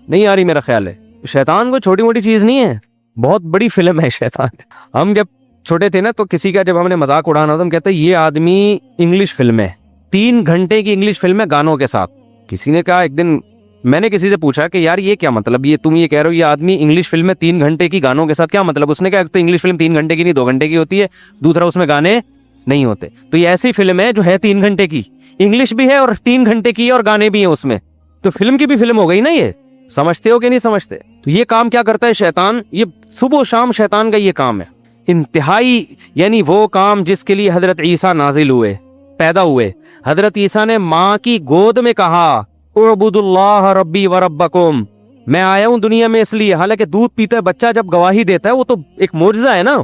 نہیں آ رہی میرا خیال ہے. شیطان کو چھوٹی موٹی چیز نہیں ہے, بہت بڑی فلم ہے شیطان. ہم جب چھوٹے تھے نا تو کسی کا جب ہم نے مذاق اڑانا تو ہم کہتے ہیں یہ آدمی انگلش فلم ہے, 3 گھنٹے کی انگلش فلم ہے گانوں کے ساتھ. کسی نے کہا ایک دن, میں نے کسی سے پوچھا کہ یار یہ کیا مطلب, یہ تم یہ کہہ رہے ہو یہ آدمی انگلش فلم میں 3 گھنٹے کی گانوں کے ساتھ, کیا مطلب؟ اس نے کہا تو انگلش فلم 3 گھنٹے کی نہیں 2 گھنٹے کی ہوتی ہے, دوسرا اس میں گانے نہیں ہوتے. تو یہ ایسی فلم ہے جو ہے 3 گھنٹے کی, انگلش بھی ہے اور 3 گھنٹے کی اور گانے بھی ہیں اس میں, تو فلم کی بھی فلم ہو گئی نا. یہ سمجھتے ہو کہ نہیں سمجھتے؟ تو یہ کام کیا کرتا ہے شیطان, یہ صبح و شام شیطان کا یہ کام ہے انتہائی, یعنی وہ کام جس کے لیے حضرت عیسیٰ نازل ہوئے, پیدا ہوئے. حضرت عیسیٰ نے ماں کی گود میں کہا اعبدوا اللہ ربی و ربکم, میں آیا ہوں دنیا میں اس لیے. حالانکہ دودھ پیتا ہے بچہ جب گواہی دیتا ہے وہ تو ایک معجزہ ہے نا,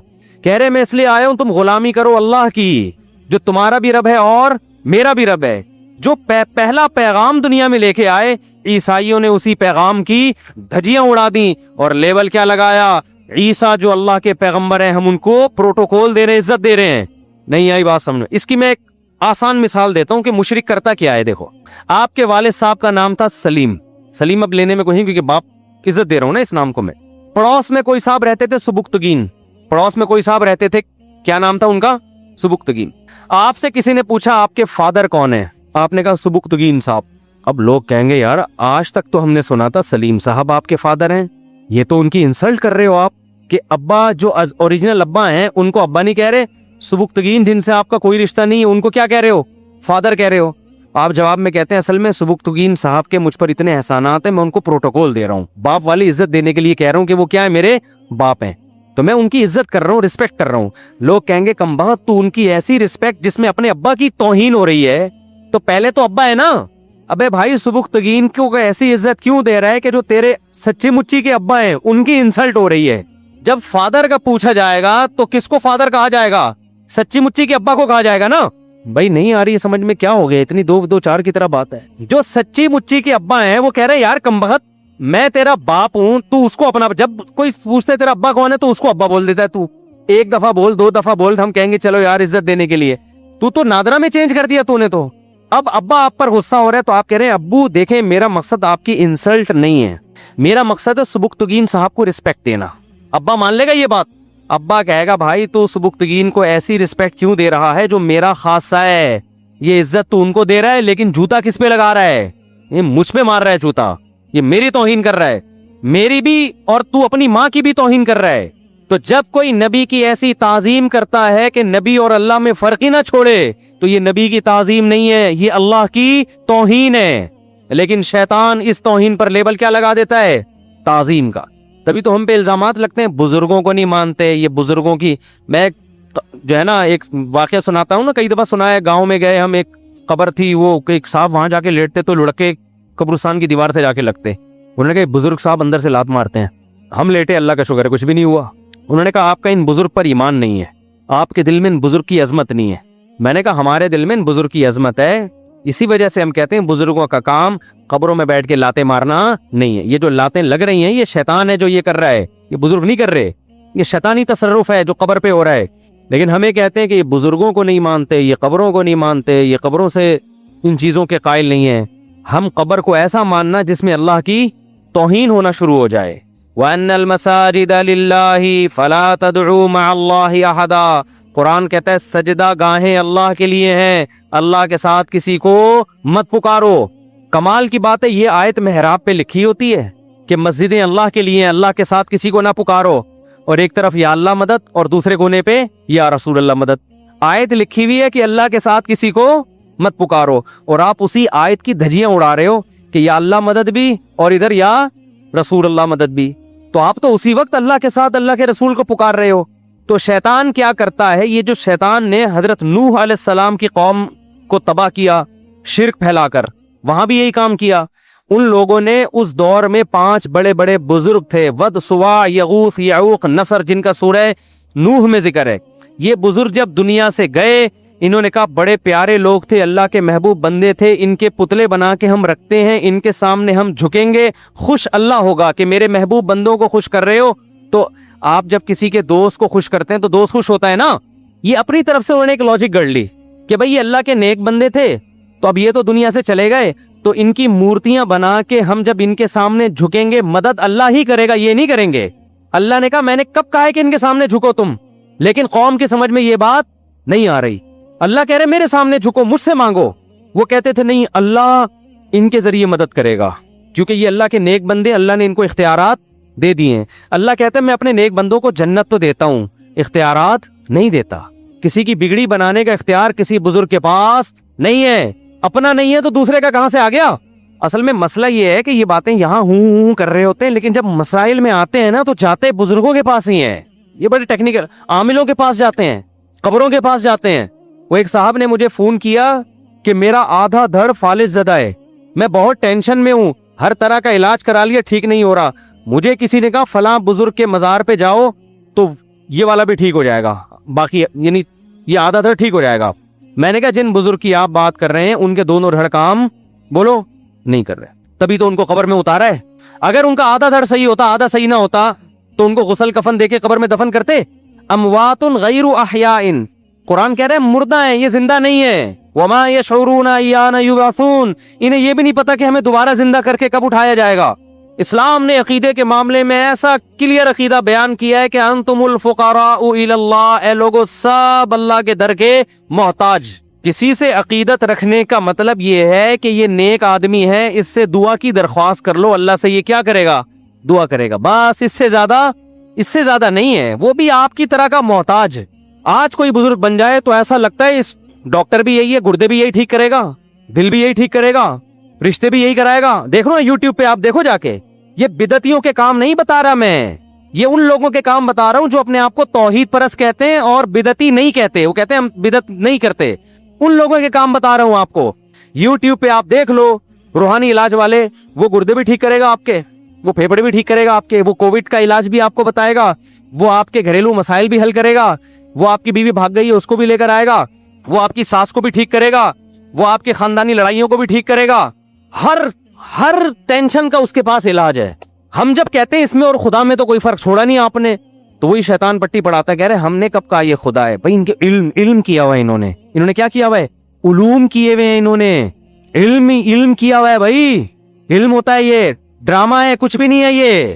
کہہ رہے میں اس لیے آیا ہوں تم غلامی کرو اللہ کی, جو تمہارا بھی رب ہے اور میرا بھی رب ہے. جو پہلا پیغام دنیا میں لے کے آئے, عیسائیوں نے اسی پیغام کی دھجیاں اڑا دیں اور لیبل کیا لگایا, عیسیٰ جو اللہ کے پیغمبر ہیں ہم ان کو پروٹوکول دے رہے ہیں, عزت دے رہے ہیں. نہیں آئی بات سمجھو؟ اس کی میں ایک آسان مثال دیتا ہوں کہ مشرک کرتا کیا ہے. دیکھو, آپ کے والد صاحب کا نام تھا سلیم. سلیم اب لینے میں کوئی نہیں کیونکہ باپ عزت دے رہا ہوں نا اس نام کو میں. پڑوس میں کوئی صاحب رہتے تھے سبکتگین, پڑوس میں کوئی صاحب رہتے تھے, کیا نام تھا ان کا؟ سبکتگین. آپ سے کسی نے پوچھا آپ کے فادر کون ہیں, آپ نے کہا سبکتگین صاحب. اب لوگ کہیں گے یار آج تک تو ہم نے سنا تھا سلیم صاحب آپ کے فادر ہیں, یہ تو ان کی انسلٹ کر رہے ہو آپ کہ ابا جو اوریجنل ابا ہیں ان کو ابا نہیں کہہ رہے, سبکتگین جن سے آپ کا کوئی رشتہ نہیں ہے ان کو کیا کہہ رہے ہو؟ فادر کہہ رہے ہو. آپ جواب میں کہتے ہیں اصل میں سبکتگین صاحب کے مجھ پر اتنے احسانات ہیں میں ان کو پروٹوکول دے رہا ہوں, باپ والی عزت دینے کے لیے کہہ رہا ہوں کہ وہ کیا ہے میرے باپ ہیں, تو میں ان کی عزت کر رہا ہوں, رسپیکٹ کر رہا ہوں. لوگ کہیں گے کم بخت تو ان کی ایسی رسپیکٹ جس میں اپنے ابا کی توہین ہو رہی ہے, تو پہلے تو ابا ہے نا. ابے بھائی سبکتگین کو ایسی عزت کیوں دے رہا ہے کہ جو تیرے سچی مچی کے ابا ہیں ان کی انسلٹ ہو رہی ہے. جب فادر کا پوچھا جائے گا تو کس کو فادر کہا جائے گا؟ سچی مچی کے ابا کو کہا جائے گا نا. بھائی نہیں آ رہی ہے سمجھ میں, کیا ہو گیا اتنی 2-2-4 کی طرح بات ہے. جو سچی مچی کے ابا ہیں وہ کہہ رہے ہیں یار کم بخت میں تیرا باپ ہوں, تو اس کو اپنا, جب کوئی پوچھتے تیرا ابا کون ہے تو اس کو ابا بول دیتا ہے. تو ایک دفعہ بول, 2 دفعہ بول, ہم کہیں گے چلو یار عزت دینے کے لیے. تو نادرا میں چینج کر دیا تو نے. تو اب ابا آپ پر غصہ ہو رہا ہے تو آپ کہہ رہے ہیں ابو دیکھیں میرا مقصد آپ کی انسلٹ نہیں ہے, میرا مقصد ہے سبکتگین صاحب کو رسپیکٹ دینا. ابا مان لے گا یہ بات؟ ابا کہے گا بھائی تو سبکتگین کو ایسی رسپیکٹ کیوں دے رہا ہے جو میرا خاصہ ہے, یہ عزت تو ان کو دے رہا ہے لیکن جوتا کس پہ لگا رہا ہے؟ یہ مجھ پہ مار رہا ہے جوتا, یہ میری توہین کر رہا ہے, میری بھی اور تو اپنی ماں کی بھی توہین کر رہا ہے. تو جب کوئی نبی کی ایسی تعظیم کرتا ہے کہ نبی اور اللہ میں فرق ہی نہ چھوڑے تو یہ نبی کی تعظیم نہیں ہے, یہ اللہ کی توہین ہے. لیکن شیطان اس توہین پر لیبل کیا لگا دیتا ہے؟ تعظیم کا. تبھی تو ہم پہ الزامات لگتے ہیں بزرگوں کو نہیں مانتے, یہ بزرگوں کی. میں جو ہے نا ایک واقعہ سناتا ہوں نا, کئی دفعہ سنا ہے. گاؤں میں گئے ہم, ایک قبر تھی, وہ ایک صاحب وہاں جا کے لیٹتے تو لڑکے قبرستان کی دیوار سے جا کے لگتے. انہوں نے کہا بزرگ صاحب اندر سے لات مارتے ہیں. ہم لیٹے, اللہ کا شکر ہے کچھ بھی نہیں ہوا. انہوں نے کہا آپ کا ان بزرگ پر ایمان نہیں ہے, آپ کے دل میں ان بزرگ کی عظمت نہیں ہے. میں نے کہا ہمارے دل میں ان بزرگ کی عظمت ہے, اسی وجہ سے ہم کہتے ہیں بزرگوں کا کام قبروں میں بیٹھ کے لاتیں مارنا نہیں ہے. یہ جو لاتیں لگ رہی ہیں یہ شیطان ہے جو یہ کر رہا ہے, یہ بزرگ نہیں کر رہے. یہ شیطانی تصرف ہے جو قبر پہ ہو رہا ہے. لیکن ہمیں کہتے ہیں کہ یہ بزرگوں کو نہیں مانتے, یہ قبروں کو نہیں مانتے, یہ قبروں سے ان چیزوں کے قائل نہیں ہیں. ہم قبر کو ایسا ماننا جس میں اللہ کی توہین ہونا شروع ہو جائے. وَأَنَّ الْمَسَاجِدَ لِلَّهِ فَلَا تَدْعُوا مَعَ اللَّهِ أَحَدًا. قرآن کہتا ہے سجدہ گاہیں اللہ کے لیے ہیں, اللہ کے ساتھ کسی کو مت پکارو. کمال کی بات ہے یہ آیت محراب پہ لکھی ہوتی ہے کہ مسجدیں اللہ کے لیے ہیں, اللہ کے ساتھ کسی کو نہ پکارو, اور ایک طرف یا اللہ مدد اور دوسرے کونے پہ یا رسول اللہ مدد. آیت لکھی ہوئی ہے کہ اللہ کے ساتھ کسی کو مت پکارو, اور آپ اسی آیت کی دھجیاں اڑا رہے ہو کہ یا اللہ مدد بھی اور ادھر یا رسول اللہ مدد بھی. تو آپ تو اسی وقت اللہ کے ساتھ اللہ کے رسول کو پکار رہے ہو. تو شیطان کیا کرتا ہے, یہ جو شیطان نے حضرت نوح علیہ السلام کی قوم کو تباہ کیا شرک پھیلا کر, وہاں بھی یہی کام کیا. ان لوگوں نے اس دور میں 5 بڑے بڑے بزرگ تھے, ود, سوا, یغوث, یعوق, نصر, جن کا سورہ نوح میں ذکر ہے. یہ بزرگ جب دنیا سے گئے انہوں نے کہا بڑے پیارے لوگ تھے, اللہ کے محبوب بندے تھے, ان کے پتلے بنا کے ہم رکھتے ہیں, ان کے سامنے ہم جھکیں گے, خوش اللہ ہوگا کہ میرے محبوب بندوں کو خوش کر رہے ہو. تو آپ جب کسی کے دوست کو خوش کرتے ہیں تو دوست خوش ہوتا ہے نا. یہ اپنی طرف سے انہوں نے ایک لاجک گڑ لی کہ بھئی یہ اللہ کے نیک بندے تھے, تو اب یہ تو دنیا سے چلے گئے, تو ان کی مورتیاں بنا کے ہم جب ان کے سامنے جھکیں گے مدد اللہ ہی کرے گا, یہ نہیں کریں گے. اللہ نے کہا میں نے کب کہا ہے کہ ان کے سامنے جھکو تم, لیکن قوم کی سمجھ میں یہ بات نہیں آ رہی. اللہ کہہ رہے میرے سامنے جھکو, مجھ سے مانگو. وہ کہتے تھے نہیں اللہ ان کے ذریعے مدد کرے گا, کیونکہ یہ اللہ کے نیک بندے, اللہ نے ان کو اختیارات دے دیے ہیں. اللہ کہتا ہے میں اپنے نیک بندوں کو جنت تو دیتا ہوں, اختیارات نہیں دیتا. کسی کی بگڑی بنانے کا اختیار کسی بزرگ کے پاس نہیں ہے, اپنا نہیں ہے تو دوسرے کا کہاں سے آ گیا. اصل میں مسئلہ یہ ہے کہ یہ باتیں یہاں ہوں کر رہے ہوتے ہیں, لیکن جب مسائل میں آتے ہیں نا تو جاتے بزرگوں کے پاس ہی ہیں. یہ بڑے ٹیکنیکل عاملوں کے پاس جاتے ہیں, قبروں کے پاس جاتے ہیں. وہ ایک صاحب نے مجھے فون کیا کہ میرا آدھا دھڑ فالج زدہ ہے, میں بہت ٹینشن میں ہوں, ہر طرح کا علاج کرا لیا ٹھیک نہیں ہو رہا. مجھے کسی نے کہا فلاں بزرگ کے مزار پہ جاؤ تو یہ والا بھی ٹھیک ہو جائے گا, باقی یعنی یہ آدھا دھڑ ٹھیک ہو جائے گا. میں نے کہا جن بزرگ کی آپ بات کر رہے ہیں ان کے دونوں دھڑ کام بولو نہیں کر رہے, تبھی تو ان کو قبر میں اتارا ہے. اگر ان کا آدھا دھڑ صحیح ہوتا, آدھا صحیح نہ ہوتا, تو ان کو غسل کفن دے کے قبر میں دفن کرتے. اموات غیر احیاء, قرآن کہہ رہے ہیں مردہ ہیں, یہ زندہ نہیں ہے. وما یشعرون ایان یبعثون, انہیں یہ بھی نہیں پتا کہ ہمیں دوبارہ زندہ کر کے کب اٹھایا جائے گا. اسلام نے عقیدے کے معاملے میں ایسا کلیئر عقیدہ بیان کیا ہے کہ انتم الفقراء الی اللہ, اے لوگو سب اللہ کے در کے محتاج. کسی سے عقیدت رکھنے کا مطلب یہ ہے کہ یہ نیک آدمی ہے, اس سے دعا کی درخواست کر لو, اللہ سے یہ کیا کرے گا, دعا کرے گا, بس اس سے زیادہ نہیں ہے. وہ بھی آپ کی طرح کا محتاج. آج کوئی بزرگ بن جائے تو ایسا لگتا ہے اس ڈاکٹر بھی یہی ہے, گردے بھی یہی ٹھیک کرے گا, دل بھی یہی ٹھیک کرے گا, رشتے بھی یہی کرائے گا. دیکھ رہو یوٹیوب پہ آپ دیکھو جا کے, یہ بدعتیوں کے کام نہیں بتا رہا میں, یہ ان لوگوں کے کام بتا رہا ہوں جو اپنے آپ کو توحید پرست کہتے ہیں اور بدعتی نہیں کہتے. وہ کہتے ہیں ہم بدعت نہیں کرتے, ان لوگوں کے کام بتا رہا ہوں آپ کو. یوٹیوب پہ آپ دیکھ لو روحانی علاج والے, وہ گردے بھی ٹھیک کرے گا آپ کے, وہ پھیپھڑے بھی ٹھیک کرے گا آپ کے, وہ کووڈ کا علاج بھی آپ کو بتائے گا, وہ آپ کے گھریلو مسائل بھی حل کرے گا, وہ آپ کی بیوی بھاگ گئی ہے اس کو بھی لے کر آئے گا, وہ آپ کی ساس کو بھی ٹھیک کرے گا, وہ آپ کی خاندانی لڑائیوں کو بھی ٹھیک کرے گا. ہر ٹینشن کا اس کے پاس علاج ہے. ہم جب کہتے ہیں اس میں اور خدا میں تو کوئی فرق چھوڑا نہیں آپ نے, تو وہی شیطان پٹی پڑھاتا ہے, کہہ رہے ہم نے کب کہا یہ خدا ہے. بھائی ان کے علم کیا ہوا ہے, انہوں نے کیا کیا ہوا ہے, علوم کیے ہوئے ہیں, انہوں نے علم کیا ہوا ہے. بھائی علم ہوتا ہے, یہ ڈرامہ ہے, کچھ بھی نہیں ہے. یہ